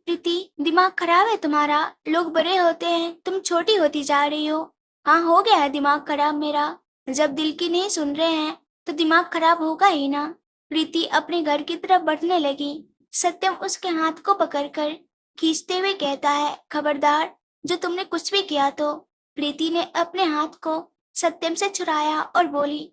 प्रीति, दिमाग खराब है तुम्हारा। लोग बड़े होते हैं, तुम छोटी होती जा रही हो। हाँ, हो गया है दिमाग खराब मेरा। जब दिल की नहीं सुन रहे हैं तो दिमाग खराब होगा ही ना। प्रीति अपने घर की तरफ बढ़ने लगी। सत्यम उसके हाथ को पकड़कर खींचते हुए कहता है, खबरदार, जो तुमने कुछ भी किया तो। प्रीति ने अपने हाथ को सत्यम से छुड़ाया और बोली,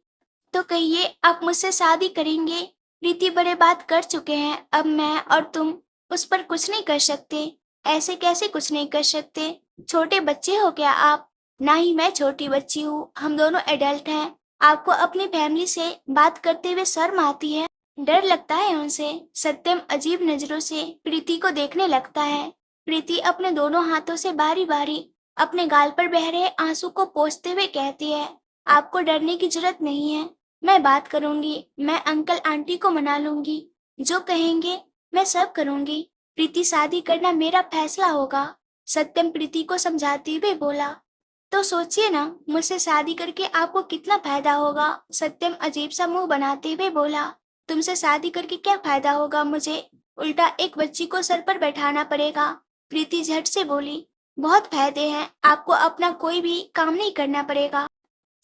तो कहिए आप मुझसे शादी करेंगे? प्रीति बड़े बात कर चुके हैं, अब मैं और तुम उस पर कुछ नहीं कर सकते। ऐसे कैसे कुछ नहीं कर सकते? छोटे बच्चे हो क्या आप? ना ही मैं छोटी बच्ची हूँ, हम दोनों एडल्ट हैं। आपको अपनी फैमिली से बात करते हुए शर्म आती है? डर लगता है उनसे? सत्यम अजीब नजरों से प्रीति को देखने लगता है। प्रीति अपने दोनों हाथों से बारी बारी अपने गाल पर बह रहे आंसू को पोंछते हुए कहती है, आपको डरने की जरूरत नहीं है। मैं बात करूंगी, मैं अंकल आंटी को मना लूंगी। जो कहेंगे मैं सब करूंगी। प्रीति, शादी करना मेरा फैसला होगा। सत्यम प्रीति को समझाते हुए बोला। तो सोचिए ना, मुझसे शादी करके आपको कितना फायदा होगा। सत्यम अजीब सा मुंह बनाते हुए बोला, तुमसे शादी करके क्या फायदा होगा मुझे? उल्टा एक बच्ची को सर पर बैठाना पड़ेगा। प्रीति झट से बोली, बहुत फायदे हैं, आपको अपना कोई भी काम नहीं करना पड़ेगा।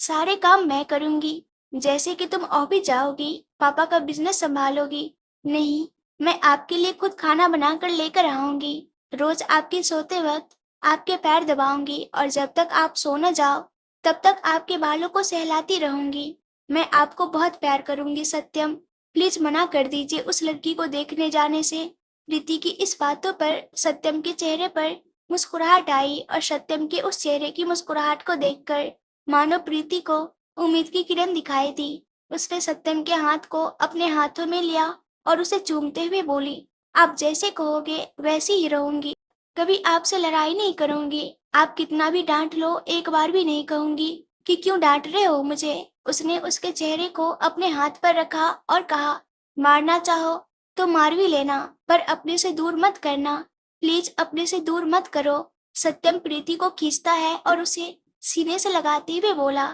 सारे काम मैं करूंगी। जैसे कि तुम ऑफिस जाओगी, पापा का बिजनेस संभालोगी। नहीं, मैं आपके लिए खुद खाना बनाकर लेकर आऊंगी। रोज आपके सोते वक्त आपके पैर दबाऊंगी और जब तक आप सो न जाओ तब तक आपके बालों को सहलाती रहूंगी। मैं आपको बहुत प्यार करूंगी सत्यम। प्लीज मना कर दीजिए उस लड़की को देखने जाने से। प्रीति की इस बातों पर सत्यम के चेहरे पर मुस्कुराहट आई और सत्यम के उस चेहरे की मुस्कुराहट को देखकर मानो प्रीति को उम्मीद की किरण दिखाई दी। उसने सत्यम के हाथ को अपने हाथों में लिया और उसे चूमते हुए बोली, आप जैसे कहोगे वैसी ही रहूंगी। कभी आपसे लड़ाई नहीं करूंगी। आप कितना भी डांट लो, एक बार भी नहीं कहूंगी कि क्यों डांट रहे हो मुझे। उसने उसके चेहरे को अपने हाथ पर रखा और कहा, मारना चाहो तो मार भी लेना, पर अपने से दूर मत करना। प्लीज अपने से दूर मत करो। सत्यम प्रीति को खींचता है और उसे सीने से लगाते हुए बोला,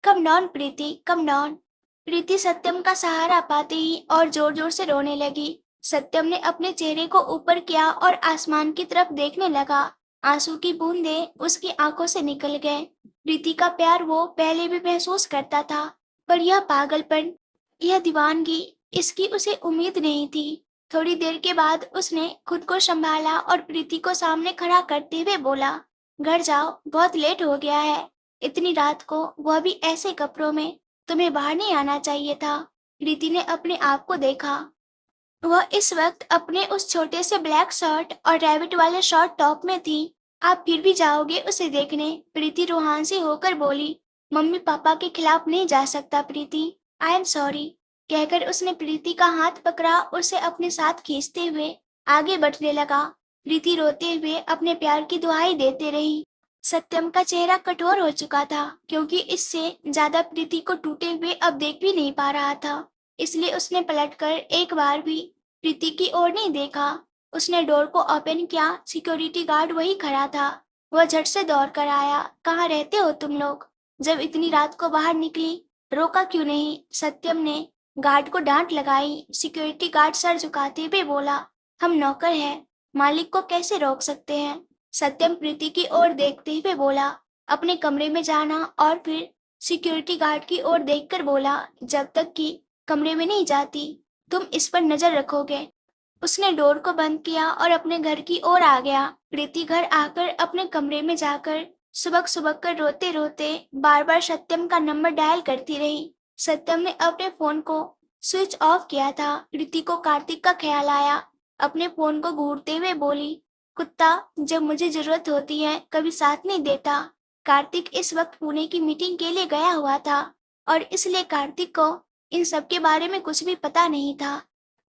कम डाउन प्रीति, कम डाउन। प्रीति सत्यम का सहारा पाते ही और जोर जोर से रोने लगी। सत्यम ने अपने चेहरे को ऊपर किया और आसमान की तरफ देखने लगा। आंसू की बूंदें उसकी आंखों से निकल गए। प्रीति का प्यार वो पहले भी महसूस करता था, पर यह पागलपन, यह दीवानगी, इसकी उसे उम्मीद नहीं थी। थोड़ी देर के बाद उसने खुद को संभाला और प्रीति को सामने खड़ा करते हुए बोला, घर जाओ, बहुत लेट हो गया है। इतनी रात को, वह भी ऐसे कपड़ों में, तुम्हें बाहर नहीं आना चाहिए था। प्रीति ने अपने आप को देखा। वह इस वक्त अपने उस छोटे से ब्लैक शर्ट और रैबिट वाले शॉर्ट टॉप में थी। आप फिर भी जाओगे उसे देखने? प्रीति रूहान सी होकर बोली, मम्मी पापा के खिलाफ नहीं जा सकता प्रीति, आई एम सॉरी। कहकर उसने प्रीति का हाथ पकड़ा और उसे अपने साथ खींचते हुए आगे बढ़ने लगा। प्रीति रोते हुए अपने प्यार की दुहाई देते रही। सत्यम का चेहरा कठोर हो चुका था, क्योंकि इससे ज्यादा प्रीति को टूटे हुए अब देख भी नहीं पा रहा था। इसलिए उसने पलटकर एक बार भी प्रीति की ओर नहीं देखा। उसने डोर को ओपन किया। सिक्योरिटी गार्ड वही खड़ा था। वह झट से दौड़ कर आया, कहाँ रहते हो तुम लोग? जब इतनी रात को बाहर निकली, रोका क्यों नहीं? सत्यम ने गार्ड को डांट लगाई। सिक्योरिटी गार्ड सर झुकाते हुए बोला, हम नौकर हैं, मालिक को कैसे रोक सकते हैं? सत्यम प्रीति की ओर देखते हुए बोला, अपने कमरे में जाना, और फिर सिक्योरिटी गार्ड की ओर देखकर बोला, जब तक कि कमरे में नहीं जाती तुम इस पर नजर रखोगे। उसने डोर को बंद किया और अपने घर की ओर आ गया। प्रीति घर आकर अपने कमरे में जाकर सुबक सुबक कर रोते रोते बार बार सत्यम का नंबर डायल करती रही। सत्यम ने अपने फोन को स्विच ऑफ किया था। प्रीति को कार्तिक का ख्याल आया। अपने फोन को घूरते हुए बोली, कुत्ता, जब मुझे जरूरत होती है कभी साथ नहीं देता। कार्तिक इस वक्त पुणे की मीटिंग के लिए गया हुआ था और इसलिए कार्तिक को इन सब के बारे में कुछ भी पता नहीं था।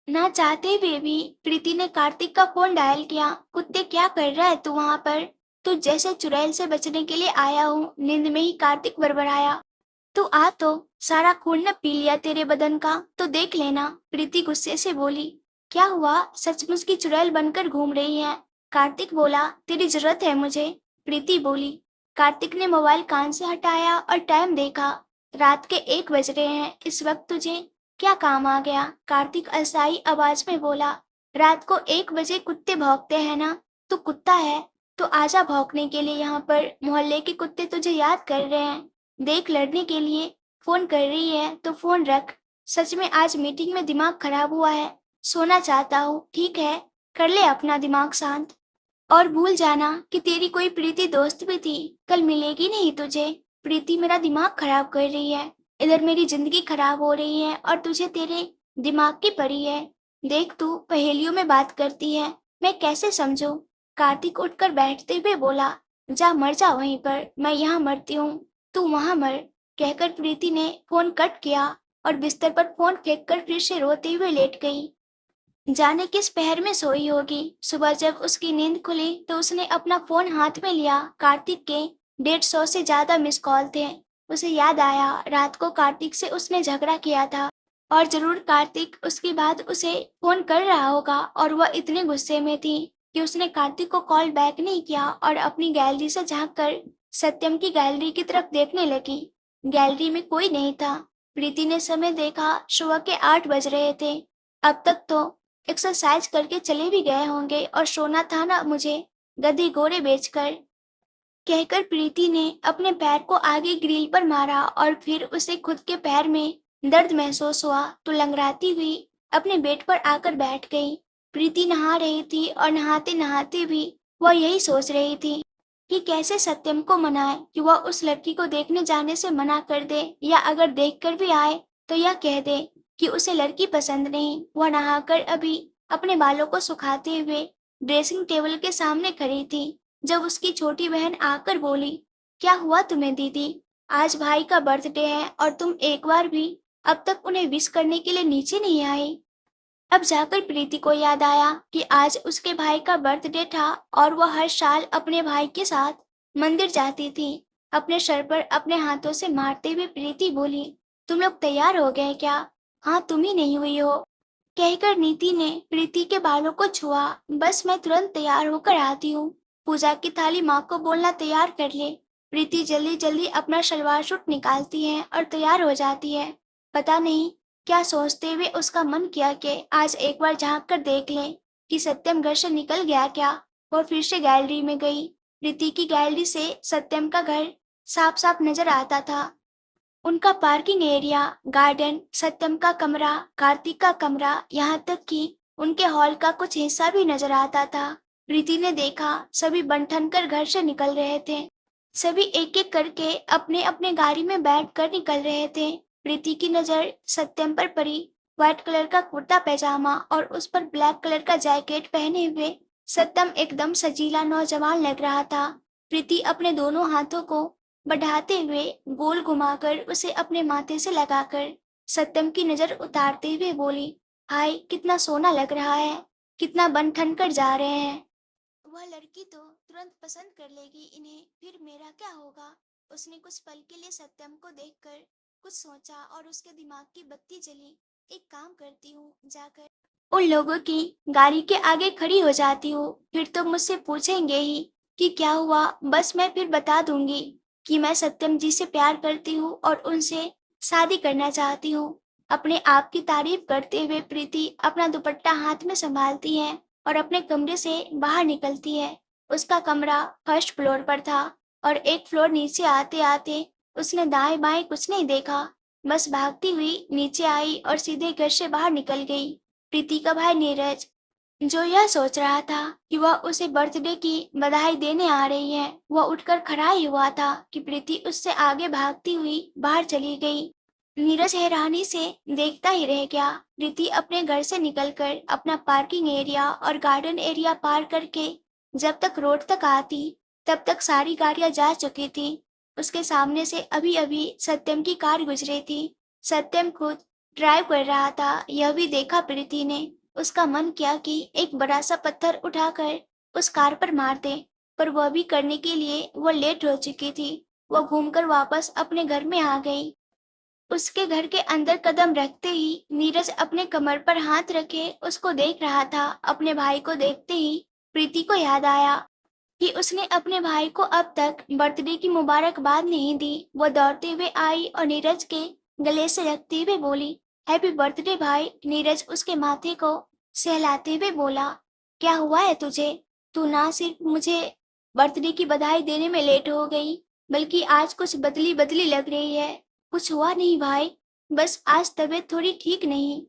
ना चाहते हुए भी प्रीति ने कार्तिक का फोन डायल किया। कुत्ते, क्या कर रहा है तू वहां पर? तू जैसे चुड़ैल से बचने के लिए आया हूँ। नींद में ही कार्तिक बड़बड़ाया, तू आ तो, सारा खून न पी लिया तेरे बदन का, तो देख लेना। प्रीति गुस्से से बोली, क्या हुआ? सचमुच की चुड़ैल बनकर घूम रही है? कार्तिक बोला, तेरी जरूरत है मुझे। प्रीति बोली। कार्तिक ने मोबाइल कान से हटाया और टाइम देखा। रात के 1 बज रहे हैं। इस वक्त तुझे क्या काम आ गया? कार्तिक अस्थाई आवाज में बोला। रात को 1 बजे कुत्ते भौंकते हैं ना? तू कुत्ता है तो आजा भौंकने के लिए। यहाँ पर मोहल्ले के कुत्ते तुझे याद कर रहे हैं। देख, लड़ने के लिए फोन कर रही है तो फोन रख। सच में आज मीटिंग में दिमाग खराब हुआ है, सोना चाहता हूँ। ठीक है, कर ले अपना दिमाग शांत। और भूल जाना कि तेरी कोई प्रीति दोस्त भी थी, कल मिलेगी नहीं तुझे। प्रीति मेरा दिमाग खराब कर रही है, इधर मेरी जिंदगी खराब हो रही है और तुझे तेरे दिमाग की पड़ी है। देख, तू पहेलियों में बात करती है, मैं कैसे समझूं? कार्तिक उठकर बैठते हुए बोला, जा मर जा वहीं पर, मैं यहाँ मरती हूँ, तू वहां मर। कहकर प्रीति ने फोन कट किया और बिस्तर पर फोन फेंककर फिर से रोते हुए लेट गई। जाने किस पहर में सोई होगी। सुबह जब उसकी नींद खुली तो उसने अपना फोन हाथ में लिया। कार्तिक के 150 से ज्यादा मिस कॉल थे। उसे याद आया, रात को कार्तिक से उसने झगड़ा किया था और जरूर कार्तिक उसके बाद उसे फोन कर रहा होगा और वह इतने गुस्से में थी कि उसने कार्तिक को कॉल बैक नहीं किया और अपनी गैलरी से झांककर सत्यम की गैलरी की तरफ देखने लगी। गैलरी में कोई नहीं था। प्रीति ने समय देखा, सुबह के 8 बज रहे थे। अब तक तो एक्सरसाइज करके चले भी गए होंगे और सोना था ना मुझे, गधे गोरे बेचकर। कहकर प्रीति ने अपने पैर को आगे ग्रिल पर मारा और फिर उसे खुद के पैर में दर्द महसूस हुआ तो लंगड़ाती हुई अपने बेड पर आकर बैठ गई। प्रीति नहा रही थी और नहाते नहाते भी वह यही सोच रही थी कि कैसे सत्यम को मनाए कि वह उस लड़की को देखने जाने से मना कर दे, या अगर देखकर भी आए तो यह कह दे कि उसे लड़की पसंद नहीं। वह नहाकर अभी अपने बालों को सुखाते हुए ड्रेसिंग टेबल के सामने खड़ी थी जब उसकी छोटी बहन आकर बोली, क्या हुआ तुम्हें दीदी? आज भाई का बर्थडे है और तुम एक बार भी अब तक उन्हें विश करने के लिए नीचे नहीं आई। अब जाकर प्रीति को याद आया कि आज उसके भाई का बर्थडे था और वह हर साल अपने भाई के साथ मंदिर जाती थी। अपने सर पर अपने हाथों से मारते हुए प्रीति बोली, तुम लोग तैयार हो गए क्या? हाँ, तुम ही नहीं हुई हो। कहकर नीति ने प्रीति के बालों को छुआ। बस मैं तुरंत तैयार होकर आती हूँ। पूजा की थाली माँ को बोलना तैयार कर ले। प्रीति जल्दी जल्दी अपना सलवार सूट निकालती है और तैयार हो जाती है। पता नहीं क्या सोचते हुए उसका मन किया कि आज एक बार झांक कर देख ले कि सत्यम घर से निकल गया क्या। वो फिर से गैलरी में गई। प्रीति की गैलरी से सत्यम का घर साफ साफ नजर आता था। उनका पार्किंग एरिया, गार्डन, सत्यम का कमरा, कार्तिक का कमरा, यहाँ तक कि उनके हॉल का कुछ हिस्सा भी नजर आता था। प्रीति ने देखा, सभी बन ठन कर घर से निकल रहे थे। सभी एक एक करके अपने अपने गाड़ी में बैठ कर निकल रहे थे। प्रीति की नजर सत्यम पर पड़ी। व्हाइट कलर का कुर्ता पैजामा और उस पर ब्लैक कलर का जैकेट पहने हुए सत्यम एकदम सजीला नौजवान लग रहा था। प्रीति अपने दोनों हाथों को बढ़ाते हुए गोल घुमाकर उसे अपने माथे से लगाकर सत्यम की नजर उतारते हुए बोली, हाय कितना सोना लग रहा है, कितना बन ठन कर जा रहे हैं। वह लड़की तो तुरंत पसंद कर लेगी इन्हें, फिर मेरा क्या होगा? उसने कुछ पल के लिए सत्यम को देखकर कुछ सोचा और उसके दिमाग की बत्ती जली। एक काम करती हूँ, जाकर उन लोगों की गाड़ी के आगे खड़ी हो जाती हूँ, फिर तो मुझसे पूछेंगे ही कि क्या हुआ। बस मैं फिर बता दूंगी कि मैं सत्यम जी से प्यार करती हूँ और उनसे शादी करना चाहती हूँ। अपने आप की तारीफ करते हुए प्रीति अपना दुपट्टा हाथ में संभालती है और अपने कमरे से बाहर निकलती है। उसका कमरा फर्स्ट फ्लोर पर था और एक फ्लोर नीचे आते आते उसने दाएं बाएं कुछ नहीं देखा। बस भागती हुई नीचे आई और सीधे घर से बाहर निकल गई। प्रीति का भाई नीरज, जो यह सोच रहा था कि वह उसे बर्थडे की बधाई देने आ रही है, वह उठकर खड़ा ही हुआ था कि प्रीति उससे आगे भागती हुई बाहर चली गई। नीरज हैरानी से देखता ही रह गया। प्रीति अपने घर से निकलकर अपना पार्किंग एरिया और गार्डन एरिया पार करके जब तक रोड तक आती तब तक सारी गाड़ियां जा चुकी थी। उसके सामने से अभी अभी सत्यम की कार गुजरी थी। सत्यम खुद ड्राइव कर रहा था, यह भी देखा प्रीति ने। उसका मन किया कि एक बड़ा सा पत्थर उठाकर उस कार पर मार दे, पर वह भी करने के लिए वह लेट हो चुकी थी। वह घूमकर वापस अपने घर में आ गई। उसके घर के अंदर कदम रखते ही नीरज अपने कमर पर हाथ रखे उसको देख रहा था। अपने भाई को देखते ही प्रीति को याद आया कि उसने अपने भाई को अब तक बर्थडे की मुबारकबाद नहीं दी। वो दौड़ते हुए आई और नीरज के गले से लगते हुए बोली, हैप्पी बर्थडे भाई। नीरज उसके माथे को सहलाते हुए बोला, क्या हुआ है तुझे? तू ना सिर्फ मुझे बर्थडे की बधाई देने में लेट हो गई, बल्कि आज कुछ बदली बदली लग रही है। कुछ हुआ नहीं भाई, बस आज तबीयत थोड़ी ठीक नहीं।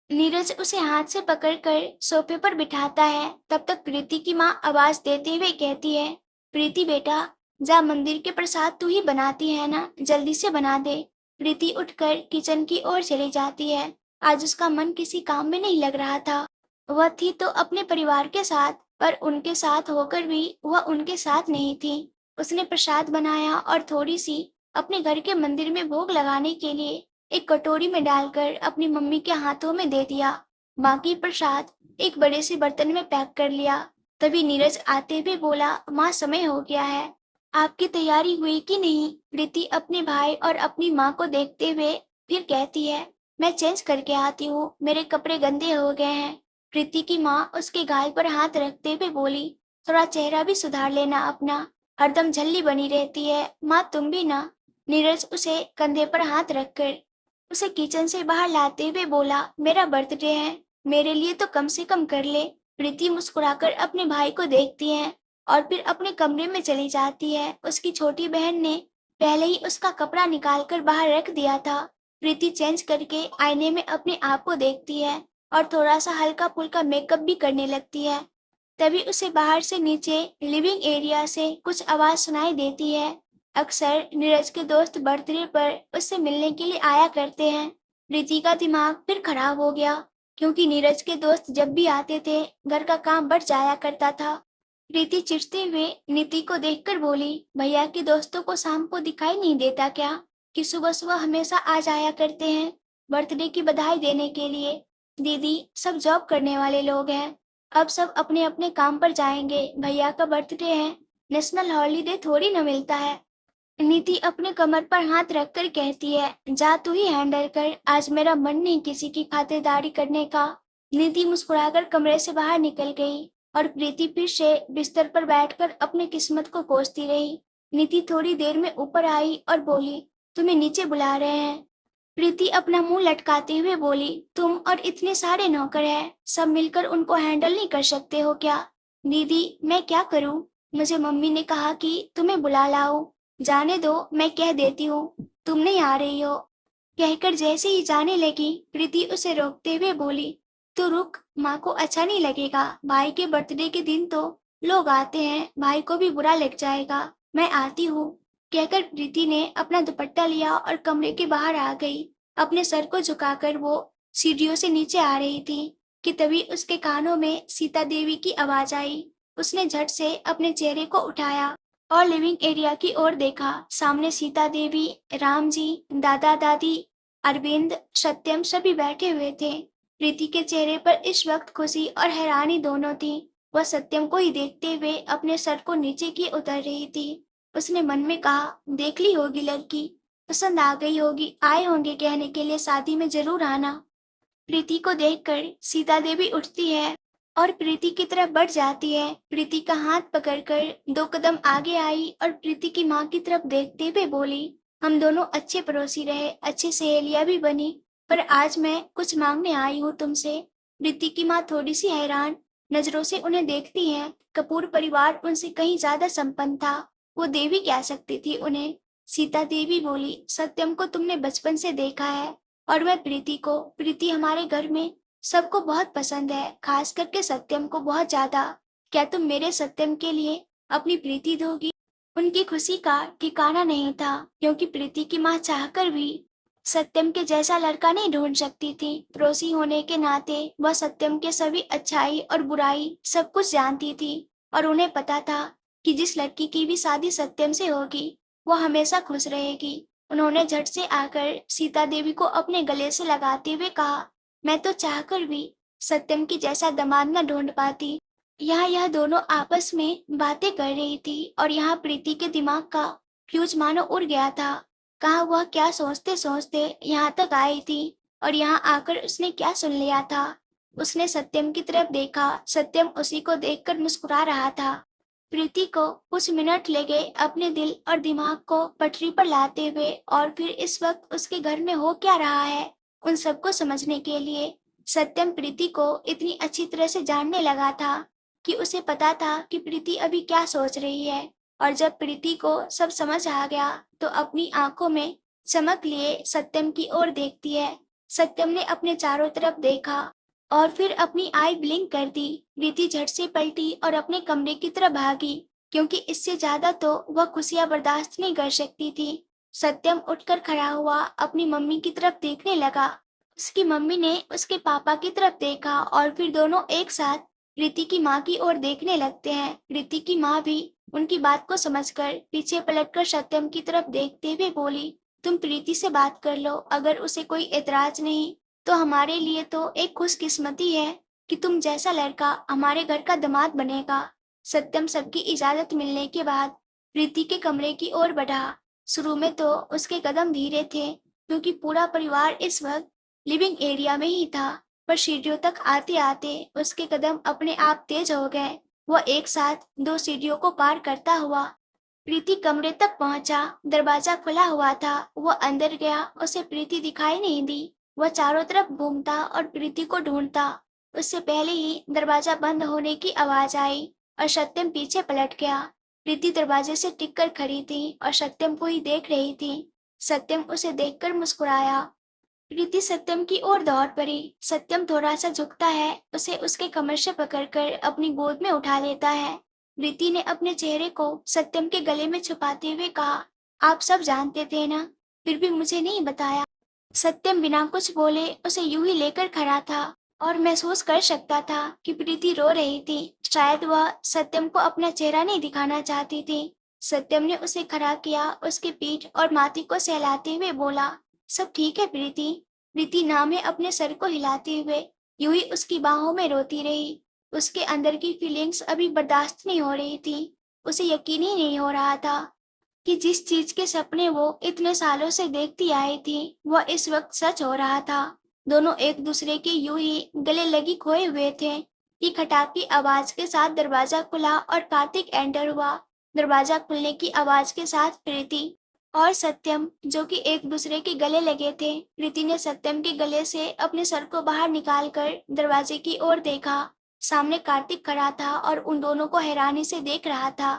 नीरज उसे हाथ से पकड़कर सोफे पर बिठाता है। तब तक प्रीति की माँ आवाज देते हुए कहती है, प्रीति बेटा, जा मंदिर के प्रसाद तू ही बनाती है ना, जल्दी से बना दे। प्रीति उठकर किचन की ओर चली जाती है। आज उसका मन किसी काम में नहीं लग रहा था। वह थी तो अपने परिवार के साथ, पर उनके साथ होकर भी वह उनके साथ नहीं थी। उसने प्रसाद बनाया और थोड़ी सी अपने घर के मंदिर में भोग लगाने के लिए एक कटोरी में डालकर अपनी मम्मी के हाथों में दे दिया। बाकी प्रसाद एक बड़े से बर्तन में पैक कर लिया। तभी नीरज आते हुए बोला, माँ समय हो गया है, आपकी तैयारी हुई कि नहीं? प्रीति अपने भाई और अपनी माँ को देखते हुए फिर कहती है, मैं चेंज करके आती हूँ, मेरे कपड़े गंदे हो गए हैं। प्रीति की माँ उसके गाल पर हाथ रखते हुए बोली, थोड़ा चेहरा भी सुधार लेना अपना, हरदम झल्ली बनी रहती है, माँ तुम भी ना। नीरज उसे कंधे पर हाथ रखकर उसे किचन से बाहर लाते हुए बोला, मेरा बर्थडे है, मेरे लिए तो कम से कम कर ले। प्रीति मुस्कुराकर अपने भाई को देखती है और फिर अपने कमरे में चली जाती है। उसकी छोटी बहन ने पहले ही उसका कपड़ा निकालकर बाहर रख दिया था। प्रीति चेंज करके आईने में अपने आप को देखती है और थोड़ा सा हल्का फुल्का मेकअप भी करने लगती है। तभी उसे बाहर से नीचे लिविंग एरिया से कुछ आवाज सुनाई देती है। अक्सर नीरज के दोस्त बर्थडे पर उससे मिलने के लिए आया करते हैं। प्रीति का दिमाग फिर खराब हो गया, क्योंकि नीरज के दोस्त जब भी आते थे घर का काम बढ़ जाया करता था। प्रीति चिढ़ते हुए नीति को देखकर बोली, भैया के दोस्तों को शाम को दिखाई नहीं देता क्या कि सुबह सुबह हमेशा आ जाया करते हैं बर्थडे की बधाई देने के लिए? दीदी, सब जॉब करने वाले लोग हैं, अब सब अपने अपने काम पर जाएंगे, भैया का बर्थडे है, नेशनल हॉलीडे थोड़ी न मिलता है। नीति अपने कमर पर हाथ रखकर कहती है, जा तू ही हैंडल कर, आज मेरा मन नहीं किसी की खातिरदारी करने का। नीति मुस्कुराकर कमरे से बाहर निकल गई और प्रीति फिर से बिस्तर पर बैठकर अपनी किस्मत को कोसती रही। नीति थोड़ी देर में ऊपर आई और बोली, तुम्हें नीचे बुला रहे हैं। प्रीति अपना मुंह लटकाते हुए बोली, तुम और इतने सारे नौकर हैं, सब मिलकर उनको हैंडल नहीं कर सकते हो क्या? दीदी, मैं क्या करूं? मुझे मम्मी ने कहा कि तुम्हें बुला लाऊं। जाने दो, मैं कह देती हूँ, तुम नहीं आ रही हो। कहकर जैसे ही जाने लगी, प्रीति उसे रोकते हुए बोली, तू रुक, माँ को अच्छा नहीं लगेगा, भाई के बर्थडे के दिन तो लोग आते हैं, भाई को भी बुरा लग जाएगा, मैं आती हूँ। कहकर प्रीति ने अपना दुपट्टा लिया और कमरे के बाहर आ गई। अपने सर को झुकाकर वो सीढ़ियों से नीचे आ रही थी कि तभी उसके कानों में सीता देवी की आवाज आई। उसने झट से अपने चेहरे को उठाया और लिविंग एरिया की ओर देखा। सामने सीता देवी, राम जी, दादा दादी, अरविंद, सत्यम सभी बैठे हुए थे। प्रीति के चेहरे पर इस वक्त खुशी और हैरानी दोनों थी। वह सत्यम को ही देखते हुए अपने सर को नीचे की उतर रही थी। उसने मन में कहा, देख ली होगी लड़की, पसंद आ गई होगी, आए होंगे कहने के लिए शादी में जरूर आना। प्रीति को देखकर सीता देवी उठती है और प्रीति की तरफ बढ़ जाती है। प्रीति का हाथ पकड़कर 2 कदम आगे आई और प्रीति की माँ की तरफ देखते हुए बोली, हम दोनों अच्छे पड़ोसी रहे, अच्छी सहेलियां भी बनी, पर आज मैं कुछ मांगने आई हूँ तुमसे। प्रीति की माँ थोड़ी सी हैरान नजरों से उन्हें देखती है। कपूर परिवार उनसे कहीं ज्यादा संपन्न था, वो देवी कह सकती थी उन्हें। सीता देवी बोली, सत्यम को तुमने बचपन से देखा है और मैं प्रीति को, प्रीति हमारे घर में सबको बहुत पसंद है, खास करके सत्यम को बहुत ज्यादा। क्या तुम मेरे सत्यम के लिए अपनी प्रीति दोगी? उनकी खुशी का ठिकाना नहीं था, क्योंकि प्रीति की माँ चाहकर भी सत्यम के जैसा लड़का नहीं ढूंढ सकती थी। पड़ोसी होने के नाते वह सत्यम के सभी अच्छाई और बुराई सब कुछ जानती थी और उन्हें पता था कि जिस लड़की की भी शादी सत्यम से होगी वो हमेशा खुश रहेगी। उन्होंने झट से आकर सीता देवी को अपने गले से लगाते हुए कहा, मैं तो चाहकर भी सत्यम की जैसा दामाद न ढूंढ पाती। यहाँ यह दोनों आपस में बातें कर रही थी और यहाँ प्रीति के दिमाग का फ्यूज मानो उड़ गया था। कहाँ वह क्या सोचते सोचते यहाँ तक आई थी और यहाँ आकर उसने क्या सुन लिया था। उसने सत्यम की तरफ देखा। सत्यम उसी को देखकर मुस्कुरा रहा था। प्रीति को कुछ मिनट लगे अपने दिल और दिमाग को पटरी पर लाते हुए और फिर इस वक्त उसके घर में हो क्या रहा है उन सबको समझने के लिए। सत्यम प्रीति को इतनी अच्छी तरह से जानने लगा था कि उसे पता था कि प्रीति अभी क्या सोच रही है। और जब प्रीति को सब समझ आ गया तो अपनी आंखों में चमक लिए सत्यम की ओर देखती है। सत्यम ने अपने चारों तरफ देखा और फिर अपनी आई ब्लिंक कर दी। प्रीति झट से पलटी और अपने कमरे की तरफ भागी, क्योंकि इससे ज्यादा तो वह खुशियां बर्दाश्त नहीं कर सकती थी। सत्यम उठकर खड़ा हुआ अपनी मम्मी की तरफ देखने लगा। उसकी मम्मी ने उसके पापा की तरफ देखा और फिर दोनों एक साथ प्रीति की माँ की ओर देखने लगते हैं। प्रीति की माँ भी उनकी बात को समझकर पीछे पलटकर सत्यम की तरफ देखते हुए बोली, तुम प्रीति से बात कर लो, अगर उसे कोई एतराज नहीं तो हमारे लिए तो एक खुशकिस्मती है कि तुम जैसा लड़का हमारे घर का दामाद बनेगा। सत्यम सबकी इजाजत मिलने के बाद प्रीति के कमरे की ओर बढ़ा। शुरू में तो उसके कदम धीरे थे, क्योंकि पूरा परिवार इस वक्त लिविंग एरिया में ही था, पर सीढ़ियों तक आते आते उसके कदम अपने आप तेज हो गए। वह एक साथ 2 सीढ़ियों को पार करता हुआ प्रीति कमरे तक पहुंचा। दरवाजा खुला हुआ था। वह अंदर गया, उसे प्रीति दिखाई नहीं दी। वह चारों तरफ घूमता और प्रीति को ढूंढता। उससे पहले ही दरवाजा बंद होने की आवाज आई और सत्यम पीछे पलट गया। प्रीति दरवाजे से टिक कर खड़ी थी और सत्यम को ही देख रही थी। सत्यम उसे देखकर मुस्कुराया। प्रीति सत्यम की ओर दौड़ पड़ी। सत्यम थोड़ा सा झुकता है, उसे उसके कमर से पकड़कर अपनी गोद में उठा लेता है। प्रीति ने अपने चेहरे को सत्यम के गले में छुपाते हुए कहा, आप सब जानते थे ना, फिर भी मुझे नहीं बताया। सत्यम बिना कुछ बोले उसे यूं ही लेकर खड़ा था और महसूस कर सकता था कि प्रीति रो रही थी। शायद वह सत्यम को अपना चेहरा नहीं दिखाना चाहती थी। सत्यम ने उसे खड़ा किया, उसकी पीठ और माथे को सहलाते हुए बोला, सब ठीक है प्रीति। प्रीति नाम में अपने सर को हिलाते हुए यूं ही उसकी बाहों में रोती रही। उसके अंदर की फीलिंग्स अभी बर्दाश्त नहीं हो रही थी। उसे यकीन ही नहीं हो रहा था कि जिस चीज के सपने वो इतने सालों से देखती आई थी वह इस वक्त सच हो रहा था। दोनों एक दूसरे के यूं ही गले लगी खोए हुए थे कि खटाक की आवाज के साथ दरवाजा खुला और कार्तिक एंटर हुआ। दरवाजा खुलने की आवाज के साथ प्रीति और सत्यम जो कि एक दूसरे के गले लगे थे। प्रीति ने सत्यम के गले से अपने सर को बाहर निकालकर दरवाजे की ओर देखा। सामने कार्तिक खड़ा था और उन दोनों को हैरानी से देख रहा था।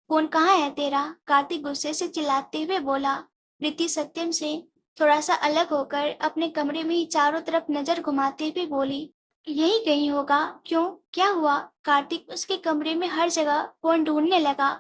फोन कहाँ है तेरा? कार्तिक गुस्से से चिल्लाते हुए बोला। प्रीति सत्यम से थोड़ा सा अलग होकर अपने कमरे में ही चारों तरफ नजर घुमाते हुए बोली, यही कहीं होगा। क्यों, क्या हुआ? कार्तिक उसके कमरे में हर जगह फोन ढूंढने लगा।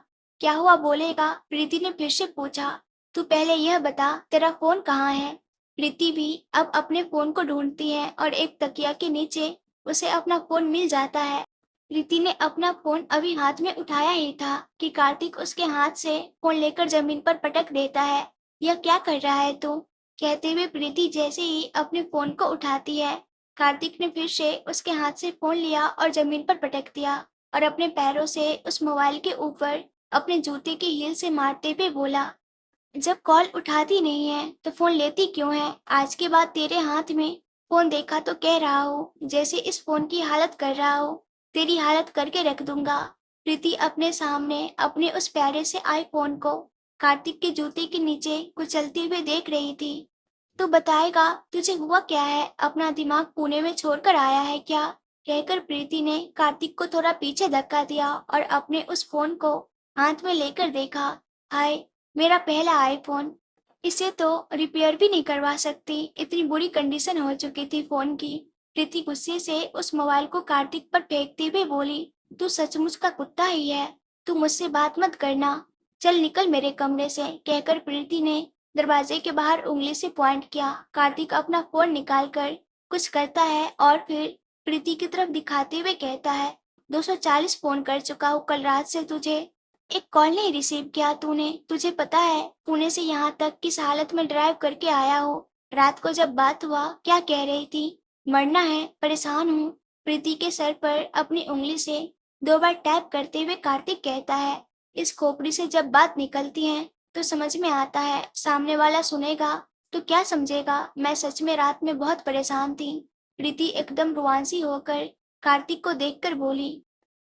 क्या हुआ बोलेगा? प्रीति ने फिर से पूछा। तू पहले यह बता, तेरा फोन कहाँ है? प्रीति भी अब अपने फोन को ढूंढती है और एक तकिया के नीचे उसे अपना फोन मिल जाता है। प्रीति ने अपना फोन अभी हाथ में उठाया ही था कि कार्तिक उसके हाथ से फोन लेकर जमीन पर पटक देता है। यह क्या कर रहा है तू? कहते हुए प्रीति जैसे ही अपने फोन को उठाती है, कार्तिक ने फिर से उसके हाथ से फोन लिया और जमीन पर पटक दिया और अपने पैरों से उस मोबाइल के ऊपर अपने जूते की हील से मारते हुए बोला, जब कॉल उठाती नहीं है तो फोन लेती क्यों है? आज के बाद तेरे हाथ में फोन देखा तो कह रहा हूँ, जैसे इस फोन की हालत कर रहा हूँ तेरी हालत करके रख दूंगा। प्रीति अपने सामने अपने उस प्यारे से आईफोन को कार्तिक के जूते के नीचे कुचलते हुए देख रही थी। तू बताएगा तुझे हुआ क्या है? अपना दिमाग पुणे में छोड़कर आया है क्या? कहकर प्रीति ने कार्तिक को थोड़ा पीछे धक्का दिया और अपने उस फोन को हाथ में लेकर देखा। हाय, मेरा पहला आईफोन, इसे तो रिपेयर भी नहीं करवा सकती, इतनी बुरी कंडीशन हो चुकी थी फोन की। प्रीति गुस्से से उस मोबाइल को कार्तिक पर फेंकते हुए बोली, तू सचमुच का कुत्ता ही है, तू मुझसे बात मत करना, चल निकल मेरे कमरे से। कहकर प्रीति ने दरवाजे के बाहर उंगली से पॉइंट किया। कार्तिक अपना फोन निकालकर कुछ करता है और फिर प्रीति की तरफ दिखाते हुए कहता है, 240 फोन कर चुका हूँ कल रात से, तुझे एक कॉल नहीं रिसीव किया तूने। तुझे पता है पुणे से यहाँ तक किस हालत में ड्राइव करके आया हो? रात को जब बात हुआ क्या कह रही थी? मरना है, परेशान हूँ। प्रीति के सर पर अपनी उंगली से 2 बार टैप करते हुए कार्तिक कहता है, इस खोपड़ी से जब बात निकलती है तो समझ में आता है, सामने वाला सुनेगा तो क्या समझेगा। मैं सच में रात में बहुत परेशान थी। प्रीति एकदम रुआंसी होकर कार्तिक को देखकर बोली।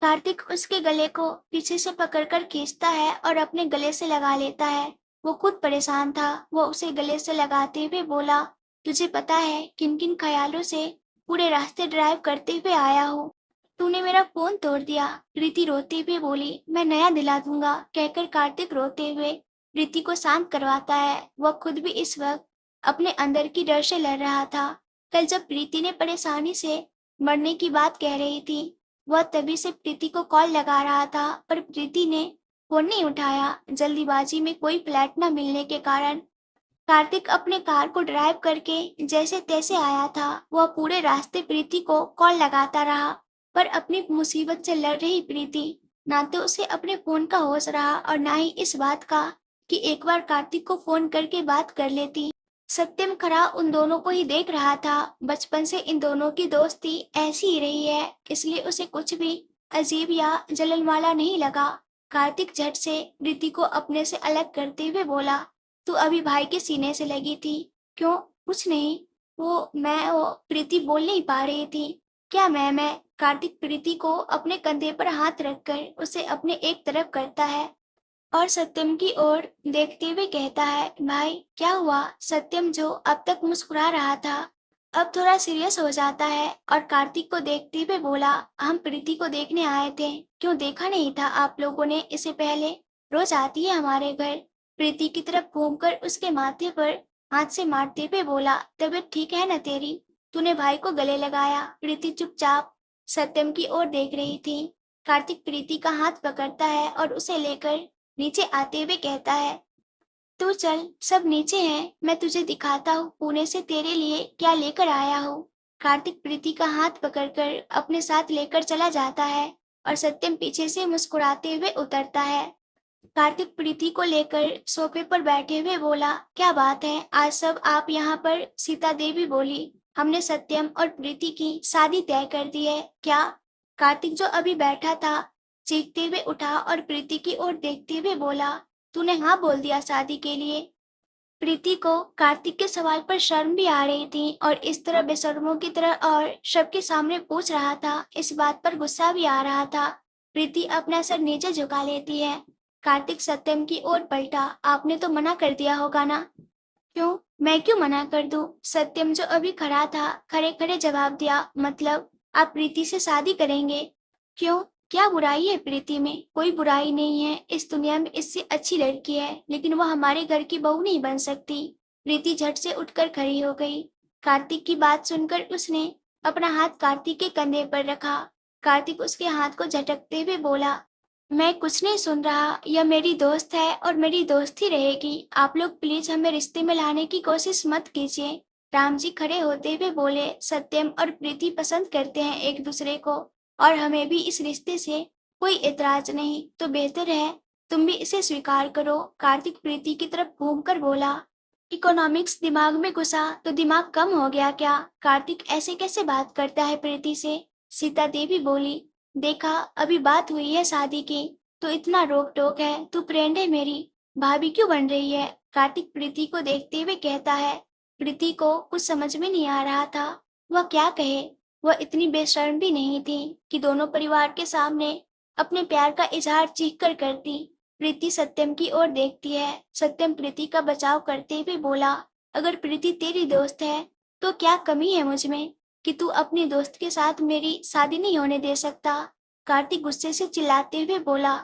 कार्तिक उसके गले को पीछे से पकड़कर खींचता है और अपने गले से लगा लेता है। वो खुद परेशान था। वो उसे गले से लगाते हुए बोला, तुझे पता है किन किन ख्यालों से पूरे रास्ते ड्राइव करते हुए आया हूँ। तूने मेरा फोन तोड़ दिया, प्रीति रोते हुए बोली। मैं नया दिला दूंगा, कहकर कार्तिक रोते हुए प्रीति को शांत करवाता है। वह खुद भी इस वक्त अपने अंदर की डर से लड़ रहा था। कल जब प्रीति ने परेशानी से मरने की बात कह रही थी, वह तभी से प्रीति को कॉल लगा रहा था, पर प्रीति ने फोन नहीं उठाया। जल्दीबाजी में कोई फ्लैट न मिलने के कारण कार्तिक अपने कार को ड्राइव करके जैसे तैसे आया था। वह पूरे रास्ते प्रीति को कॉल लगाता रहा, पर अपनी मुसीबत से लड़ रही प्रीति ना तो उसे अपने फोन का होश रहा और ना ही इस बात का कि एक बार कार्तिक को फोन करके बात कर लेती। सत्यम खरा उन दोनों को ही देख रहा था। बचपन से इन दोनों की दोस्ती ऐसी ही रही है, इसलिए उसे कुछ भी अजीब या जलन वाला नहीं लगा। कार्तिक झट से प्रीति को अपने से अलग करते हुए बोला, तू अभी भाई के सीने से लगी थी। क्यों? कुछ नहीं। वो प्रीति बोल नहीं पा रही थी। क्या मैं कार्तिक प्रीति को अपने कंधे पर हाथ रखकर उसे अपने एक तरफ करता है और सत्यम की ओर देखते हुए कहता है, भाई क्या हुआ? सत्यम जो अब तक मुस्कुरा रहा था अब थोड़ा सीरियस हो जाता है और कार्तिक को देखते हुए बोला, हम प्रीति को देखने आए थे। क्यों देखा नहीं था आप लोगों ने इसे पहले? रोज आती है हमारे घर। प्रीति की तरफ घूमकर उसके माथे पर हाथ से मारते हुए बोला, तबीयत ठीक है न तेरी? तूने भाई को गले लगाया। प्रीति चुपचाप सत्यम की ओर देख रही थी। कार्तिक प्रीति का हाथ पकड़ता है और उसे लेकर नीचे आते हुए कहता है, तू चल, सब नीचे हैं, मैं तुझे दिखाता हूँ पुणे से तेरे लिए क्या लेकर आया हूँ। कार्तिक प्रीति का हाथ पकड़कर अपने साथ लेकर चला जाता है और सत्यम पीछे से मुस्कुराते हुए उतरता है। कार्तिक प्रीति को लेकर सोफे पर बैठे हुए बोला, क्या बात है, आज सब आप यहाँ पर? सीता देवी बोली, हमने सत्यम और प्रीति की शादी तय कर दी है। क्या? कार्तिक जो अभी बैठा था चीखते हुए उठा और प्रीति की ओर देखते हुए बोला, तूने हाँ बोल दिया शादी के लिए? प्रीति को कार्तिक के सवाल पर शर्म भी आ रही थी और इस तरह बेशर्मों की तरह और सबके सामने पूछ रहा था, इस बात पर गुस्सा भी आ रहा था। प्रीति अपना सर नीचे झुका लेती है। कार्तिक सत्यम की ओर पलटा, आपने तो मना कर दिया होगा ना? क्यों? मैं क्यों मना कर दूं? सत्यम जो अभी खड़ा था खड़े खड़े जवाब दिया, मतलब आप प्रीति से शादी करेंगे? क्यों? क्या बुराई है प्रीति में? कोई बुराई नहीं है, इस दुनिया में इससे अच्छी लड़की है, लेकिन वह हमारे घर की बहू नहीं बन सकती। प्रीति झट से उठकर खड़ी हो गई। कार्तिक की बात सुनकर उसने अपना हाथ कार्तिक के कंधे पर रखा। कार्तिक उसके हाथ को झटकते हुए बोला, मैं कुछ नहीं सुन रहा, यह मेरी दोस्त है और मेरी दोस्त ही रहेगी। आप लोग प्लीज हमें रिश्ते में लाने की कोशिश मत कीजिए। राम जी खड़े होते हुए बोले, सत्यम और प्रीति पसंद करते हैं एक दूसरे को और हमें भी इस रिश्ते से कोई एतराज नहीं, तो बेहतर है तुम भी इसे स्वीकार करो। कार्तिक प्रीति की तरफ घूमकर बोला, इकोनॉमिक्स दिमाग में घुसा तो दिमाग कम हो गया क्या? कार्तिक ऐसे कैसे बात करता है प्रीति से? सीता देवी बोली, देखा अभी बात हुई है शादी की तो इतना रोक टोक है, तू फ्रेंड है मेरी, भाभी क्यों बन रही है? कार्तिक प्रीति को देखते हुए कहता है। प्रीति को कुछ समझ में नहीं आ रहा था वह क्या कहे। वह इतनी बेशर्म भी नहीं थी कि दोनों परिवार के सामने अपने प्यार का इजहार चीख कर करती। प्रीति सत्यम की ओर देखती है। सत्यम प्रीति का बचाव करते हुए बोला, अगर प्रीति तेरी दोस्त है तो क्या कमी है मुझ में कि तू अपनी दोस्त के साथ मेरी शादी नहीं होने दे सकता? कार्तिक गुस्से से चिल्लाते हुए बोला,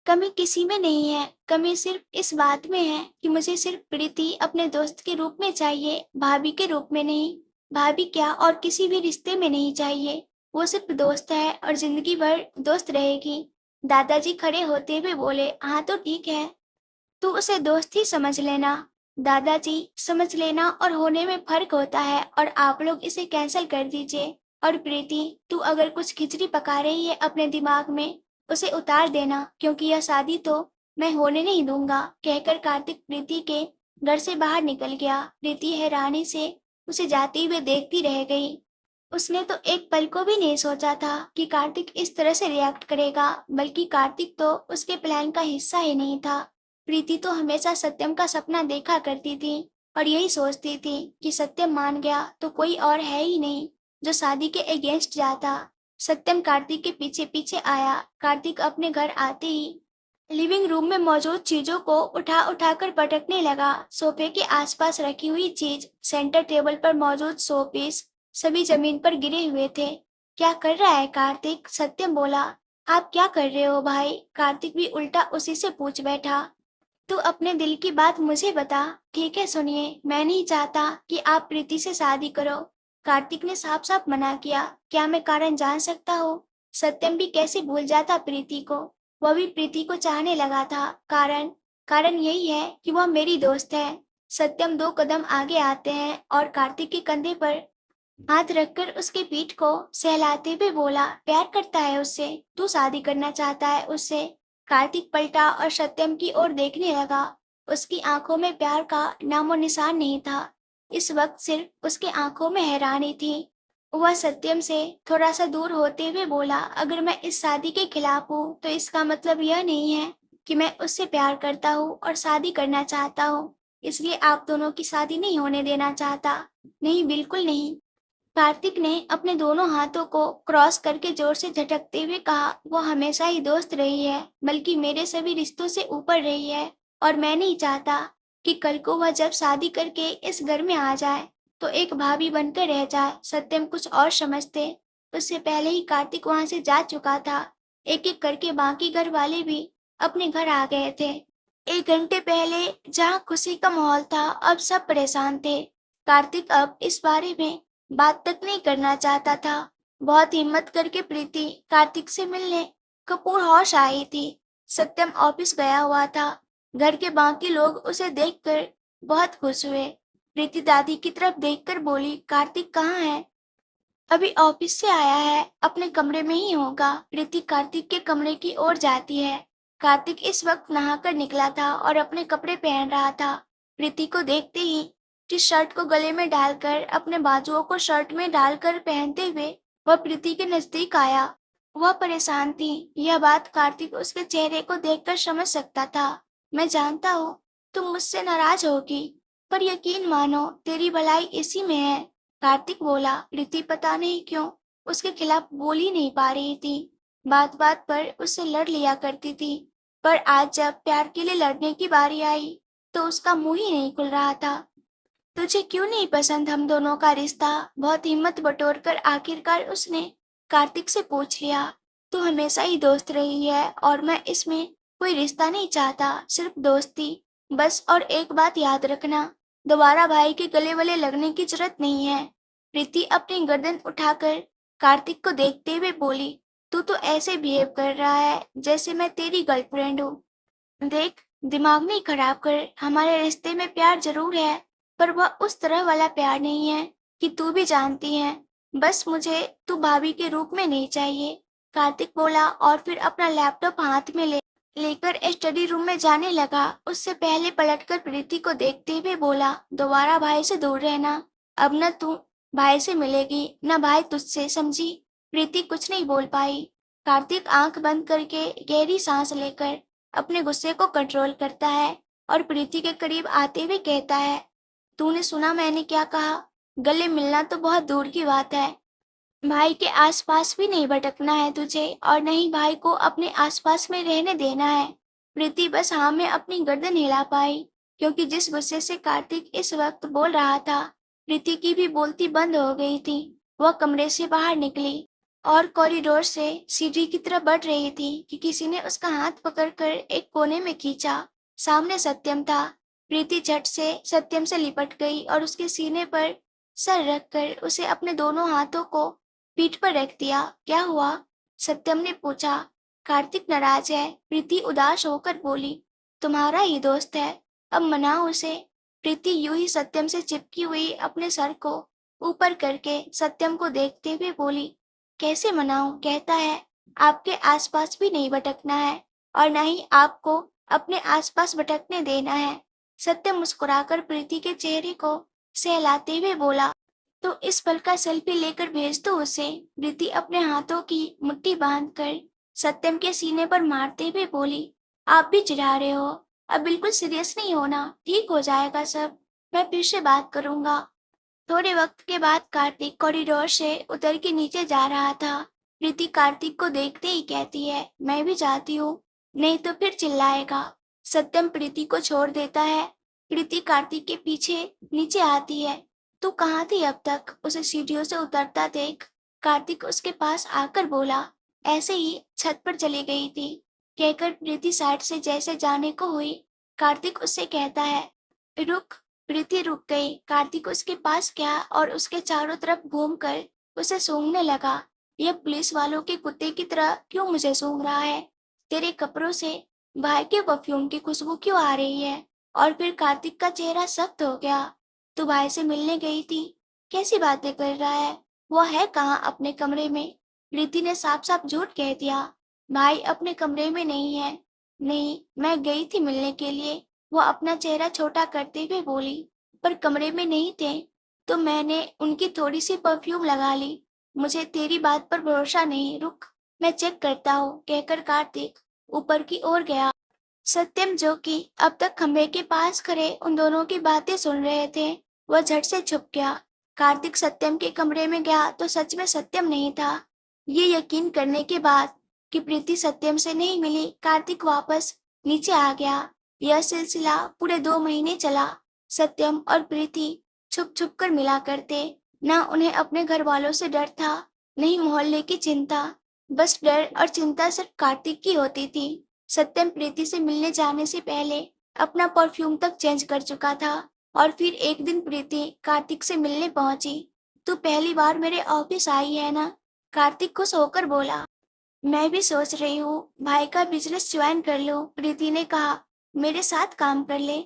कमी किसी में नहीं है, कमी सिर्फ इस बात में है कि मुझे सिर्फ प्रीति अपने दोस्त के रूप में चाहिए, भाभी के रूप में नहीं। भाभी क्या और किसी भी रिश्ते में नहीं चाहिए, वो सिर्फ दोस्त है और जिंदगी भर दोस्त रहेगी। दादाजी खड़े होते हुए बोले, हाँ तो ठीक है, तू उसे दोस्त ही समझ लेना। दादाजी, समझ लेना और होने में फर्क होता है और आप लोग इसे कैंसिल कर दीजिए। और प्रीति, तू अगर कुछ खिचड़ी पका रही है अपने दिमाग में उसे उतार देना, क्योंकि यह शादी तो मैं होने नहीं दूंगा। कहकर कार्तिक प्रीति के घर से बाहर निकल गया। प्रीति हैरानी से उसे जाते हुए देखती रह गई। उसने तो एक पल को भी नहीं सोचा था कि कार्तिक इस तरह से रिएक्ट करेगा, बल्कि कार्तिक तो उसके प्लान का हिस्सा ही नहीं था। प्रीति तो हमेशा सत्यम का सपना देखा करती थी और यही सोचती थी कि सत्यम मान गया तो कोई और है ही नहीं जो शादी के अगेंस्ट जाता। सत्यम कार्तिक के पीछे पीछे आया। कार्तिक अपने घर आते ही लिविंग रूम में मौजूद चीजों को उठा उठाकर पटकने लगा। सोफे के आसपास रखी हुई चीज, सेंटर टेबल पर मौजूद शो पीस, सभी जमीन पर गिरे हुए थे। क्या कर रहा है कार्तिक? सत्यम बोला। आप क्या कर रहे हो भाई? कार्तिक भी उल्टा उसी से पूछ बैठा। तू अपने दिल की बात मुझे बता। ठीक है सुनिए, मैं नहीं चाहता कि आप प्रीति से शादी करो। कार्तिक ने साफ साफ मना किया। क्या मैं कारण जान सकता हूँ? सत्यम भी कैसे भूल जाता प्रीति को। वह भी प्रीति को चाहने लगा था। कारण कारण यही है कि वह मेरी दोस्त है। सत्यम 2 कदम आगे आते हैं और कार्तिक के कंधे पर हाथ रखकर उसकी पीठ को सहलाते हुए बोला, प्यार करता है उससे? तू शादी करना चाहता है उससे? कार्तिक पलटा और सत्यम की ओर देखने लगा। उसकी आंखों में प्यार का नामो निशान नहीं था। इस वक्त सिर्फ उसकी आंखों में हैरानी थी। वह सत्यम से थोड़ा सा दूर होते हुए बोला, अगर मैं इस शादी के खिलाफ हूँ तो इसका मतलब यह नहीं है कि मैं उससे प्यार करता हूँ और शादी करना चाहता हूँ। इसलिए आप दोनों की शादी नहीं होने देना चाहता। नहीं, बिल्कुल नहीं। कार्तिक ने अपने दोनों हाथों को क्रॉस करके जोर से झटकते हुए कहा, वो हमेशा ही दोस्त रही है, बल्कि मेरे सभी रिश्तों से ऊपर रही है। और मैं नहीं चाहता कि कल को वह जब शादी करके इस घर में आ जाए तो एक भाभी बनकर रह जाए। सत्यम कुछ और समझते। उससे पहले ही कार्तिक वहां से जा चुका था। एक एक करके बाकी घर वाले भी अपने घर आ गए थे। 1 घंटे पहले जहाँ खुशी का माहौल था, अब सब परेशान थे। कार्तिक अब इस बारे में बात तक नहीं करना चाहता था। बहुत हिम्मत करके प्रीति कार्तिक से मिलने कपूर होश आई थी। सत्यम ऑफिस गया हुआ था। घर के बाकी लोग उसे देखकर बहुत खुश हुए। प्रीति दादी की तरफ देखकर बोली, कार्तिक कहाँ है? अभी ऑफिस से आया है, अपने कमरे में ही होगा। प्रीति कार्तिक के कमरे की ओर जाती है। कार्तिक इस वक्त नहाकर निकला था और अपने कपड़े पहन रहा था। प्रीति को देखते ही टी शर्ट को गले में डालकर अपने बाजुओं को शर्ट में डालकर पहनते हुए वह प्रीति के नजदीक आया। वह परेशान थी। यह बात कार्तिक उसके चेहरे को देखकर समझ सकता था। मैं जानता हूँ तुम मुझसे नाराज होगी, पर यकीन मानो तेरी भलाई इसी में है। कार्तिक बोला। प्रीति पता नहीं क्यों उसके खिलाफ बोल ही नहीं पा रही थी। बात बात पर उससे लड़ लिया करती थी, पर आज जब प्यार के लिए लड़ने की बारी आई तो उसका मुंह ही नहीं खुल रहा था। तुझे क्यों नहीं पसंद हम दोनों का रिश्ता? बहुत हिम्मत बटोरकर आखिरकार उसने कार्तिक से पूछ लिया। तू हमेशा ही दोस्त रही है और मैं इसमें कोई रिश्ता नहीं चाहता, सिर्फ दोस्ती बस। और एक बात याद रखना, दोबारा भाई के गले वले लगने की जरूरत नहीं है। प्रीति अपनी गर्दन उठाकर कार्तिक को देखते हुए बोली, तू तो ऐसे बिहेव कर रहा है जैसे मैं तेरी गर्लफ्रेंड हूँ। देख, दिमाग नहीं खराब कर। हमारे रिश्ते में प्यार जरूर है, पर वह उस तरह वाला प्यार नहीं है कि तू भी जानती है। बस मुझे तू भाभी के रूप में नहीं चाहिए। कार्तिक बोला और फिर अपना लैपटॉप हाथ में लेकर स्टडी रूम में जाने लगा। उससे पहले पलटकर प्रीति को देखते हुए बोला, दोबारा भाई से दूर रहना। अब न तू भाई से मिलेगी न भाई तुझसे, समझी? प्रीति कुछ नहीं बोल पाई। कार्तिक आंख बंद करके गहरी सांस लेकर अपने गुस्से को कंट्रोल करता है और प्रीति के करीब आते हुए कहता है, तूने सुना मैंने क्या कहा? गले मिलना तो बहुत दूर की बात है। भाई के आसपास भी नहीं भटकना है तुझे, और नहीं भाई को अपने आसपास में रहने देना है। प्रीति बस हाँ में अपनी गर्दन हिला पाई, क्योंकि जिस गुस्से से कार्तिक इस वक्त बोल रहा था, प्रीति की भी बोलती बंद हो गई थी। वह कमरे से बाहर निकली और कॉरिडोर से सीढ़ी की तरफ बढ़ रही थी कि किसी ने उसका हाथ पकड़कर एक कोने में खींचा। सामने सत्यम था। प्रीति झट से सत्यम से लिपट गई और उसके सीने पर सर रखकर उसे अपने दोनों हाथों को पीठ पर रख दिया। क्या हुआ? सत्यम ने पूछा। कार्तिक नाराज है, प्रीति उदास होकर बोली। तुम्हारा ही दोस्त है, अब मनाओ उसे। प्रीति यूं ही सत्यम से चिपकी हुई अपने सर को ऊपर करके सत्यम को देखते हुए बोली, कैसे मनाऊं? कहता है आपके आसपास भी नहीं भटकना है और न ही आपको अपने आसपास भटकने देना है। सत्यम मुस्कुराकर प्रीति के चेहरे को सहलाते हुए बोला, तो इस पल का सेल्फी लेकर भेज दो उसे। प्रीति अपने हाथों की मुट्ठी बांधकर सत्यम के सीने पर मारते हुए बोली, आप भी चिढ़ा रहे हो? अब बिल्कुल सीरियस नहीं होना, ठीक हो जाएगा सब। मैं फिर से बात करूंगा। थोड़े वक्त के बाद कार्तिक कॉरिडोर से उतर के नीचे जा रहा था। प्रीति कार्तिक को देखते ही कहती है, मैं भी जाती हूँ, नहीं तो फिर चिल्लाएगा। सत्यम प्रीति को छोड़ देता है। प्रीति कार्तिक के पीछे नीचे आती है तू कहाँ थी अब तक? उसे सीढ़ियों से उतरता देख कार्तिक उसके पास आकर बोला। ऐसे ही छत पर चली गई थी, कहकर प्रीति साइड से जैसे जाने को हुई। कार्तिक उससे कहता है, रुक। प्रीति रुक गई। कार्तिक उसके पास गया और उसके चारों तरफ घूमकर उसे सूंघने लगा। यह पुलिस वालों के कुत्ते की तरह क्यों मुझे सूंघ रहा है? तेरे कपड़ों से भाई के परफ्यूम की खुशबू क्यों आ रही है? और फिर कार्तिक का चेहरा सख्त हो गया। तू भाई से मिलने गई थी? कैसी बातें कर रहा है? वो है कहाँ अपने कमरे में? प्रीति ने साफ साफ झूठ कह दिया। भाई अपने कमरे में नहीं है। नहीं, मैं गई थी मिलने के लिए। वो अपना चेहरा छोटा करते हुए बोली। पर कमरे में नहीं थे तो मैंने उनकी थोड़ी सी परफ्यूम लगा ली। मुझे तेरी बात पर भरोसा नहीं, रुक, मैं चेक करता हूँ, कहकर कार्तिक ऊपर की ओर गया। सत्यम, जो कि अब तक खंबे के पास खड़े उन दोनों की बातें सुन रहे थे, वह झट से छुप गया। कार्तिक सत्यम के कमरे में गया तो सच में सत्यम नहीं था। ये यकीन करने के बाद कि प्रीति सत्यम से नहीं मिली, कार्तिक वापस नीचे आ गया। यह सिलसिला पूरे 2 महीने चला। सत्यम और प्रीति छुप छुप कर मिला करते। न उन्हें अपने घर वालों से डर था, नहीं मोहल्ले की चिंता। बस डर और चिंता सिर्फ कार्तिक की होती थी। सत्यम प्रीति से मिलने जाने से पहले अपना परफ्यूम तक चेंज कर चुका था। और फिर एक दिन प्रीति कार्तिक से मिलने पहुंची। तू पहली बार मेरे ऑफिस आई है ना? कार्तिक खुश होकर बोला। मैं भी सोच रही हूँ भाई का बिजनेस ज्वाइन कर लूं। प्रीति ने कहा, मेरे साथ काम कर ले।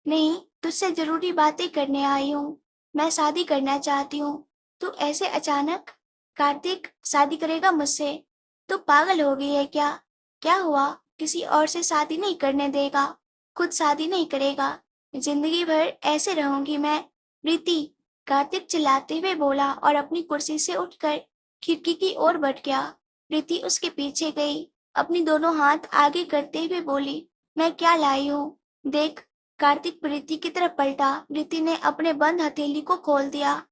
नहीं, तुझसे जरूरी बातें करने आई हूँ। मैं शादी करना चाहती हूँ। तू ऐसे अचानक? कार्तिक शादी करेगा मुझसे? तू पागल हो गई है क्या? क्या हुआ? किसी और से शादी नहीं करने देगा? खुद शादी नहीं करेगा? जिंदगी भर ऐसे रहूंगी मैं। प्रीति, कार्तिक चिल्लाते हुए बोला और अपनी कुर्सी से उठकर खिड़की की ओर बढ़ गया। प्रीति उसके पीछे गई, अपनी दोनों हाथ आगे करते हुए बोली, मैं क्या लाई हूँ, देख। कार्तिक प्रीति की तरफ पलटा। प्रीति ने अपने बंद हथेली को खोल दिया।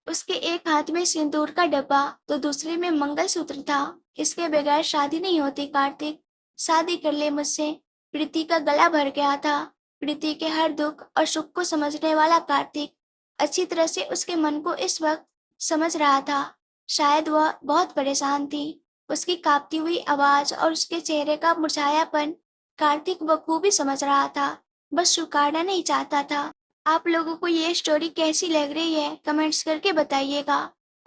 उसके एक हाथ में सिंदूर का डब्बा तो दूसरे में मंगलसूत्र था। इसके बगैर शादी नहीं होती कार्तिक, शादी कर ले मुझसे। प्रीति का गला भर गया था। प्रीति के हर दुख और सुख को समझने वाला कार्तिक अच्छी तरह से उसके मन को इस वक्त समझ रहा था। शायद वह बहुत परेशान थी। उसकी कांपती हुई आवाज और उसके चेहरे का मुरझायापन कार्तिक बखूबी समझ रहा था, बस स्वीकारना नहीं चाहता था। आप लोगों को ये स्टोरी कैसी लग रही है कमेंट्स करके बताइएगा।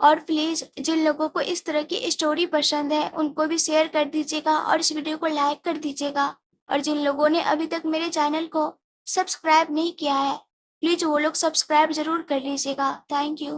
और प्लीज जिन लोगों को इस तरह की स्टोरी पसंद है उनको भी शेयर कर दीजिएगा और इस वीडियो को लाइक कर दीजिएगा। और जिन लोगों ने अभी तक मेरे चैनल को सब्सक्राइब नहीं किया है, प्लीज वो लोग सब्सक्राइब जरूर कर लीजिएगा। Thank you.